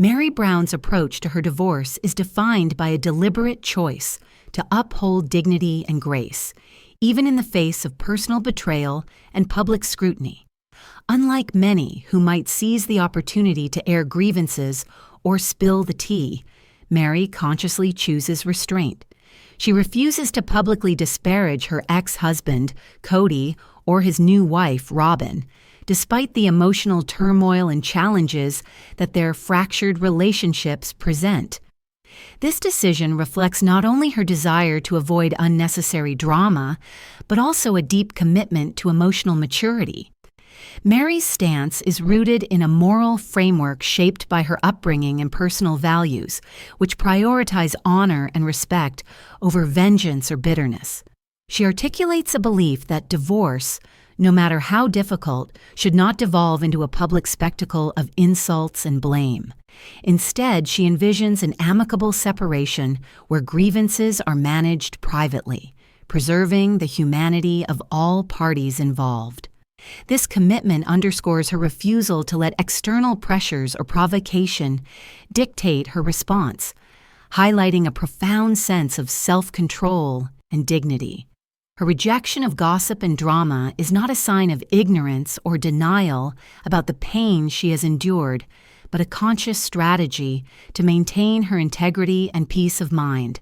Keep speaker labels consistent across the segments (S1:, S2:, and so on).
S1: Meri Brown's approach to her divorce is defined by a deliberate choice to uphold dignity and grace, even in the face of personal betrayal and public scrutiny. Unlike many who might seize the opportunity to air grievances or spill the tea, Meri consciously chooses restraint. She refuses to publicly disparage her ex-husband, Kody, or his new wife, Robyn, despite the emotional turmoil and challenges that their fractured relationships present. This decision reflects not only her desire to avoid unnecessary drama, but also a deep commitment to emotional maturity. Meri's stance is rooted in a moral framework shaped by her upbringing and personal values, which prioritize honor and respect over vengeance or bitterness. She articulates a belief that divorce, no matter how difficult, should not devolve into a public spectacle of insults and blame. Instead, she envisions an amicable separation where grievances are managed privately, preserving the humanity of all parties involved. This commitment underscores her refusal to let external pressures or provocation dictate her response, highlighting a profound sense of self-control and dignity. Her rejection of gossip and drama is not a sign of ignorance or denial about the pain she has endured, but a conscious strategy to maintain her integrity and peace of mind.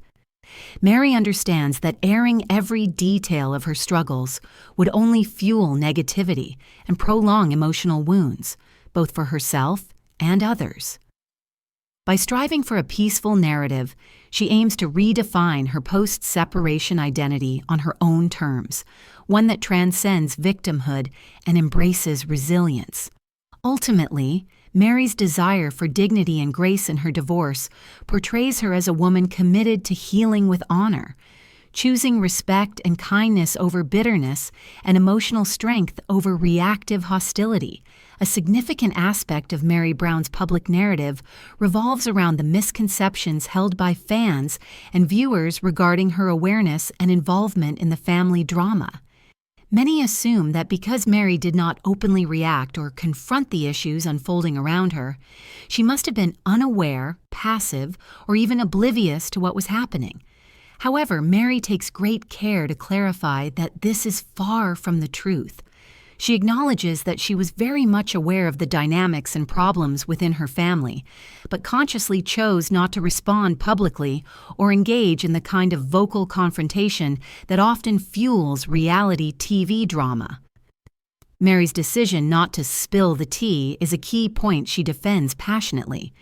S1: Meri understands that airing every detail of her struggles would only fuel negativity and prolong emotional wounds, both for herself and others. By striving for a peaceful narrative, she aims to redefine her post-separation identity on her own terms, one that transcends victimhood and embraces resilience. Ultimately, Meri's desire for dignity and grace in her divorce portrays her as a woman committed to healing with honor, choosing respect and kindness over bitterness and emotional strength over reactive hostility. A significant aspect of Meri Brown's public narrative revolves around the misconceptions held by fans and viewers regarding her awareness and involvement in the family drama. Many assume that because Meri did not openly react or confront the issues unfolding around her, she must have been unaware, passive, or even oblivious to what was happening. However, Meri takes great care to clarify that this is far from the truth. She acknowledges that she was very much aware of the dynamics and problems within her family, but consciously chose not to respond publicly or engage in the kind of vocal confrontation that often fuels reality TV drama. Meri's decision not to spill the tea is a key point she defends passionately.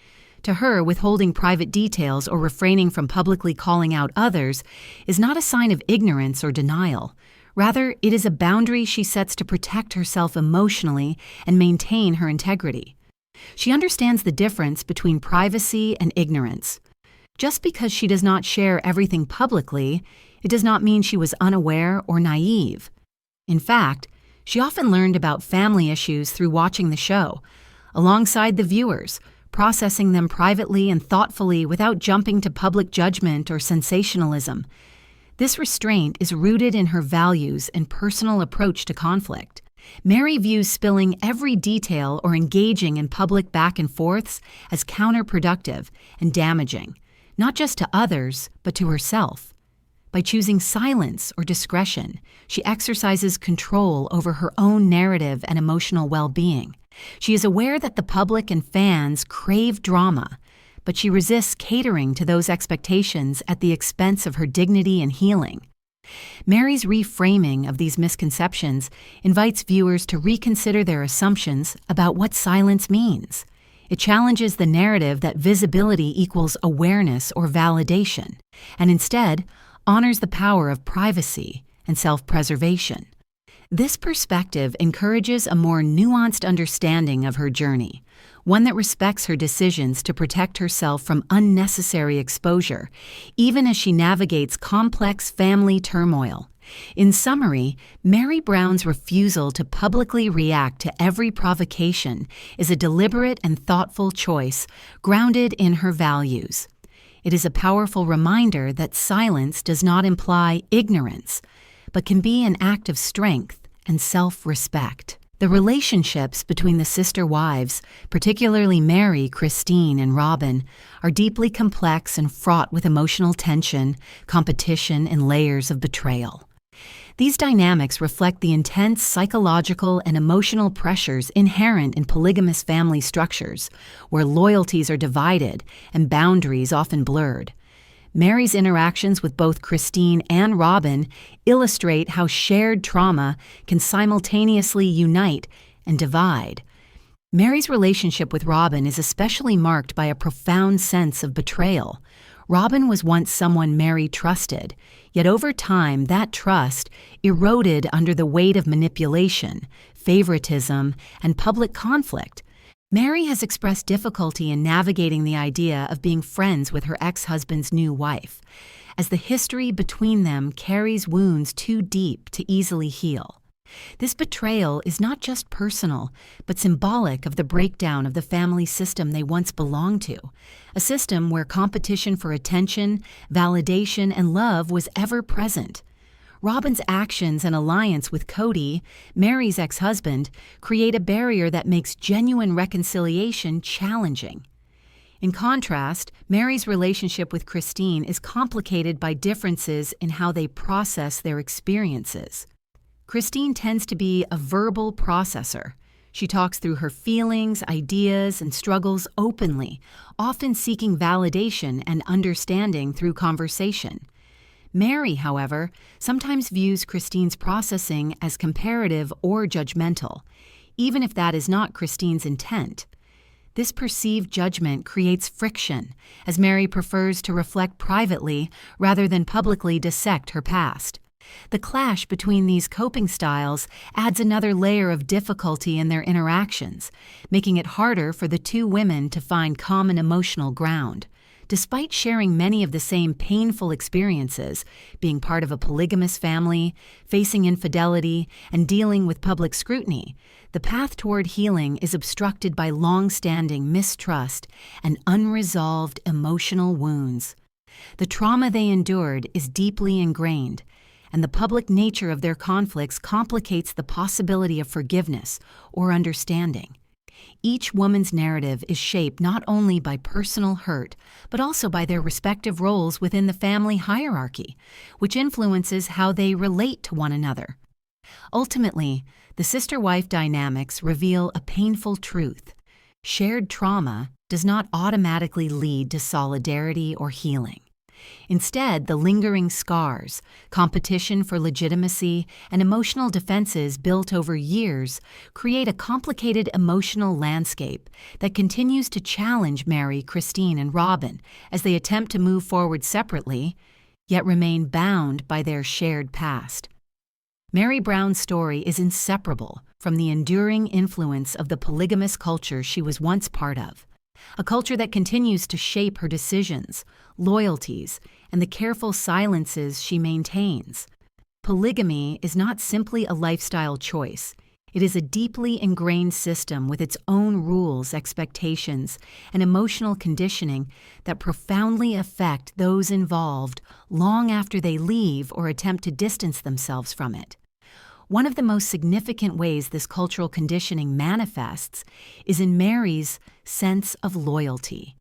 S1: To her, withholding private details or refraining from publicly calling out others is not a sign of ignorance or denial. Rather, it is a boundary she sets to protect herself emotionally and maintain her integrity. She understands the difference between privacy and ignorance. Just because she does not share everything publicly, it does not mean she was unaware or naive. In fact, she often learned about family issues through watching the show, alongside the viewers, processing them privately and thoughtfully without jumping to public judgment or sensationalism. This restraint is rooted in her values and personal approach to conflict. Meri views spilling every detail or engaging in public back and forths as counterproductive and damaging, not just to others, but to herself. By choosing silence or discretion, she exercises control over her own narrative and emotional well-being. She is aware that the public and fans crave drama, but she resists catering to those expectations at the expense of her dignity and healing. Meri's reframing of these misconceptions invites viewers to reconsider their assumptions about what silence means. It challenges the narrative that visibility equals awareness or validation, and instead honors the power of privacy and self-preservation. This perspective encourages a more nuanced understanding of her journey, one that respects her decisions to protect herself from unnecessary exposure, even as she navigates complex family turmoil. In summary, Meri Brown's refusal to publicly react to every provocation is a deliberate and thoughtful choice grounded in her values. It is a powerful reminder that silence does not imply ignorance, but can be an act of strength and self-respect. The relationships between the sister wives, particularly Meri, Christine, and Robyn, are deeply complex and fraught with emotional tension, competition, and layers of betrayal. These dynamics reflect the intense psychological and emotional pressures inherent in polygamous family structures, where loyalties are divided and boundaries often blurred. Meri's interactions with both Christine and Robyn illustrate how shared trauma can simultaneously unite and divide. Meri's relationship with Robyn is especially marked by a profound sense of betrayal. Robyn was once someone Meri trusted, yet over time that trust eroded under the weight of manipulation, favoritism, and public conflict. Meri has expressed difficulty in navigating the idea of being friends with her ex-husband's new wife, as the history between them carries wounds too deep to easily heal. This betrayal is not just personal, but symbolic of the breakdown of the family system they once belonged to, a system where competition for attention, validation, and love was ever present. Robyn's actions and alliance with Kody, Meri's ex-husband, create a barrier that makes genuine reconciliation challenging. In contrast, Meri's relationship with Christine is complicated by differences in how they process their experiences. Christine tends to be a verbal processor. She talks through her feelings, ideas, and struggles openly, often seeking validation and understanding through conversation. Meri, however, sometimes views Christine's processing as comparative or judgmental, even if that is not Christine's intent. This perceived judgment creates friction, as Meri prefers to reflect privately rather than publicly dissect her past. The clash between these coping styles adds another layer of difficulty in their interactions, making it harder for the two women to find common emotional ground. Despite sharing many of the same painful experiences, being part of a polygamous family, facing infidelity, and dealing with public scrutiny, the path toward healing is obstructed by long-standing mistrust and unresolved emotional wounds. The trauma they endured is deeply ingrained, and the public nature of their conflicts complicates the possibility of forgiveness or understanding. Each woman's narrative is shaped not only by personal hurt, but also by their respective roles within the family hierarchy, which influences how they relate to one another. Ultimately, the sister-wife dynamics reveal a painful truth. Shared trauma does not automatically lead to solidarity or healing. Instead, the lingering scars, competition for legitimacy, and emotional defenses built over years create a complicated emotional landscape that continues to challenge Meri, Christine, and Robyn as they attempt to move forward separately, yet remain bound by their shared past. Meri Brown's story is inseparable from the enduring influence of the polygamous culture she was once part of, a culture that continues to shape her decisions, loyalties, and the careful silences she maintains. Polygamy is not simply a lifestyle choice. It is a deeply ingrained system with its own rules, expectations, and emotional conditioning that profoundly affect those involved long after they leave or attempt to distance themselves from it. One of the most significant ways this cultural conditioning manifests is in Meri's sense of loyalty.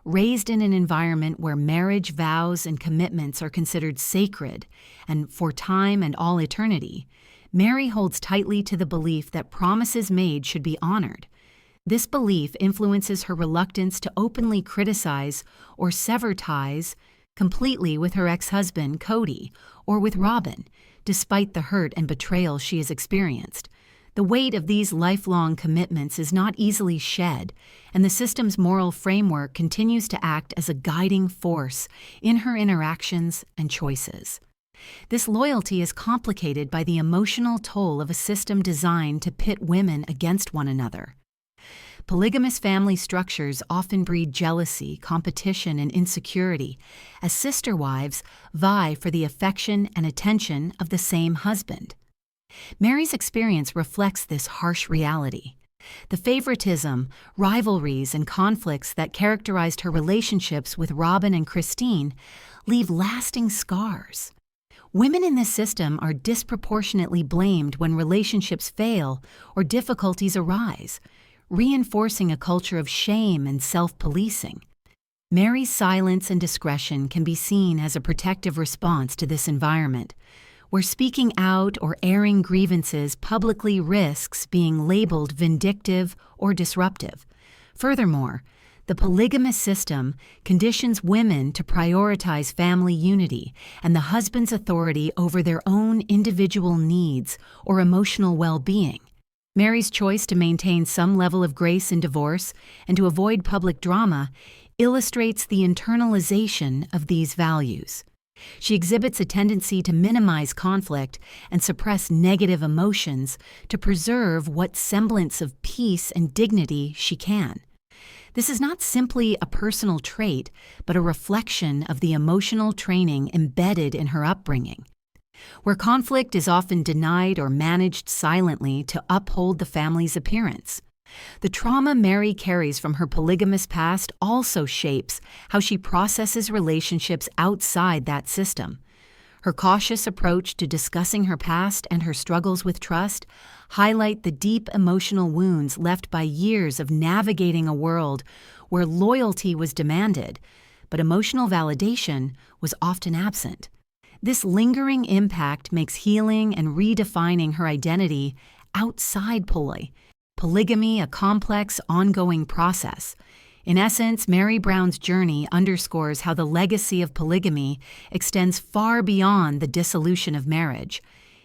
S1: Raised in an environment where marriage vows and commitments are considered sacred and for time and all eternity, Meri holds tightly to the belief that promises made should be honored. This belief influences her reluctance to openly criticize or sever ties completely with her ex-husband, Kody, or with Robyn, despite the hurt and betrayal she has experienced. The weight of these lifelong commitments is not easily shed, and the system's moral framework continues to act as a guiding force in her interactions and choices. This loyalty is complicated by the emotional toll of a system designed to pit women against one another. Polygamous family structures often breed jealousy, competition, and insecurity, as sister wives vie for the affection and attention of the same husband. Meri's experience reflects this harsh reality. The favoritism, rivalries, and conflicts that characterized her relationships with Robyn and Christine leave lasting scars. Women in this system are disproportionately blamed when relationships fail or difficulties arise, reinforcing a culture of shame and self-policing. Meri's silence and discretion can be seen as a protective response to this environment, where speaking out or airing grievances publicly risks being labeled vindictive or disruptive. Furthermore, the polygamous system conditions women to prioritize family unity and the husband's authority over their own individual needs or emotional well-being. Meri's choice to maintain some level of grace in divorce and to avoid public drama illustrates the internalization of these values. She exhibits a tendency to minimize conflict and suppress negative emotions to preserve what semblance of peace and dignity she can. This is not simply a personal trait, but a reflection of the emotional training embedded in her upbringing. Where conflict is often denied or managed silently to uphold the family's appearance. The trauma Meri carries from her polygamous past also shapes how she processes relationships outside that system. Her cautious approach to discussing her past and her struggles with trust highlight the deep emotional wounds left by years of navigating a world where loyalty was demanded, but emotional validation was often absent. This lingering impact makes healing and redefining her identity outside polygamy a complex, ongoing process. In essence, Meri Brown's journey underscores how the legacy of polygamy extends far beyond the dissolution of marriage.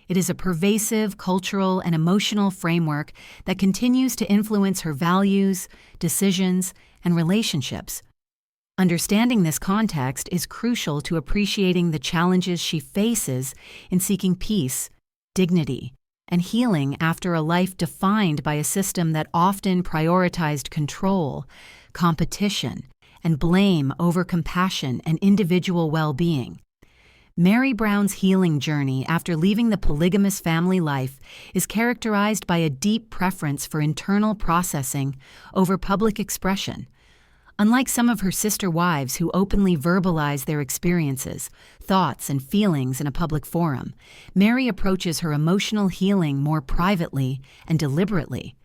S1: It is a pervasive cultural and emotional framework that continues to influence her values, decisions, and relationships. Understanding this context is crucial to appreciating the challenges she faces in seeking peace, dignity, and healing after a life defined by a system that often prioritized control, competition, and blame over compassion and individual well-being. Meri Brown's healing journey after leaving the polygamous family life is characterized by a deep preference for internal processing over public expression. Unlike some of her sister wives who openly verbalize their experiences, thoughts, and feelings in a public forum, Meri approaches her emotional healing more privately and deliberately.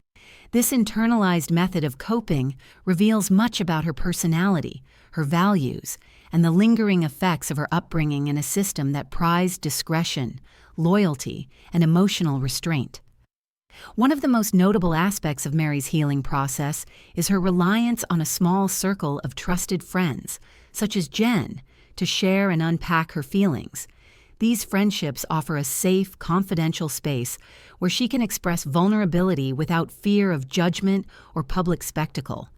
S1: This internalized method of coping reveals much about her personality, her values, and the lingering effects of her upbringing in a system that prized discretion, loyalty, and emotional restraint. One of the most notable aspects of Meri's healing process is her reliance on a small circle of trusted friends, such as Jen, to share and unpack her feelings. These friendships offer a safe, confidential space where she can express vulnerability without fear of judgment or public spectacle.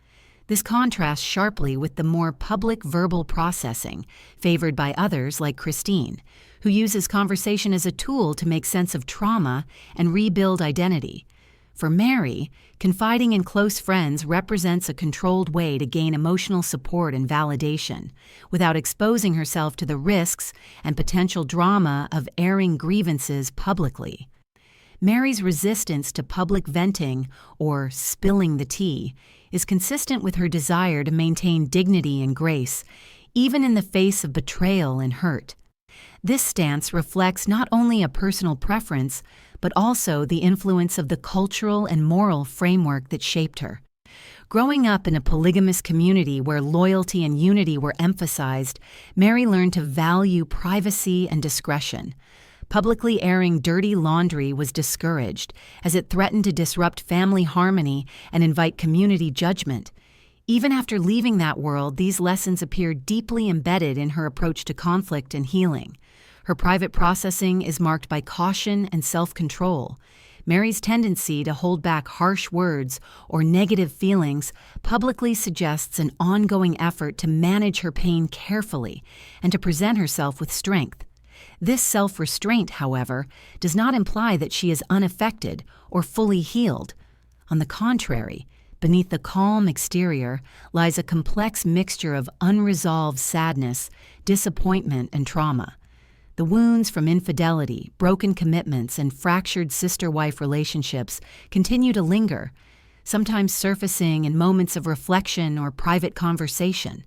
S1: This contrasts sharply with the more public verbal processing favored by others like Christine, who uses conversation as a tool to make sense of trauma and rebuild identity. For Meri, confiding in close friends represents a controlled way to gain emotional support and validation, without exposing herself to the risks and potential drama of airing grievances publicly. Meri's resistance to public venting, or spilling the tea, is consistent with her desire to maintain dignity and grace, even in the face of betrayal and hurt. This stance reflects not only a personal preference, but also the influence of the cultural and moral framework that shaped her. Growing up in a polygamous community where loyalty and unity were emphasized, Meri learned to value privacy and discretion. Publicly airing dirty laundry was discouraged, as it threatened to disrupt family harmony and invite community judgment. Even after leaving that world, these lessons appear deeply embedded in her approach to conflict and healing. Her private processing is marked by caution and self-control. Meri's tendency to hold back harsh words or negative feelings publicly suggests an ongoing effort to manage her pain carefully and to present herself with strength. This self-restraint, however, does not imply that she is unaffected or fully healed. On the contrary, beneath the calm exterior lies a complex mixture of unresolved sadness, disappointment, and trauma. The wounds from infidelity, broken commitments, and fractured sister-wife relationships continue to linger, sometimes surfacing in moments of reflection or private conversation.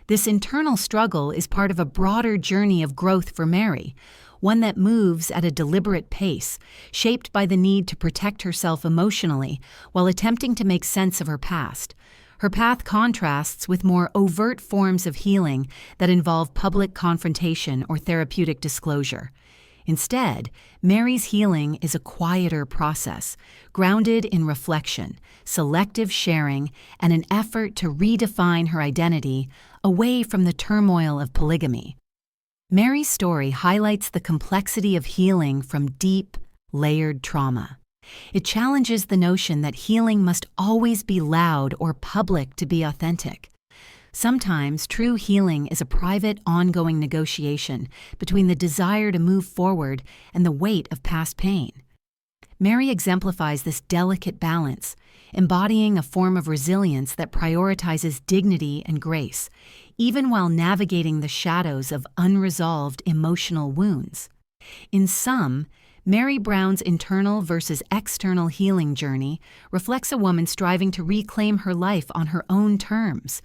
S1: This internal struggle is part of a broader journey of growth for Meri, one that moves at a deliberate pace, shaped by the need to protect herself emotionally while attempting to make sense of her past. Her path contrasts with more overt forms of healing that involve public confrontation or therapeutic disclosure. Instead, Meri's healing is a quieter process, grounded in reflection, selective sharing, and an effort to redefine her identity away from the turmoil of polygamy. Meri's story highlights the complexity of healing from deep, layered trauma. It challenges the notion that healing must always be loud or public to be authentic. Sometimes true healing is a private, ongoing negotiation between the desire to move forward and the weight of past pain. Meri exemplifies this delicate balance, embodying a form of resilience that prioritizes dignity and grace, even while navigating the shadows of unresolved emotional wounds. In sum, Meri Brown's internal versus external healing journey reflects a woman striving to reclaim her life on her own terms,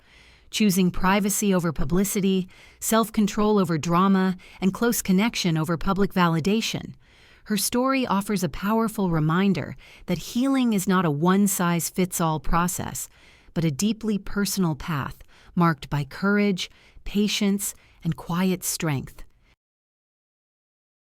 S1: choosing privacy over publicity, self-control over drama, and close connection over public validation. Her story offers a powerful reminder that healing is not a one-size-fits-all process, but a deeply personal path marked by courage, patience, and quiet strength.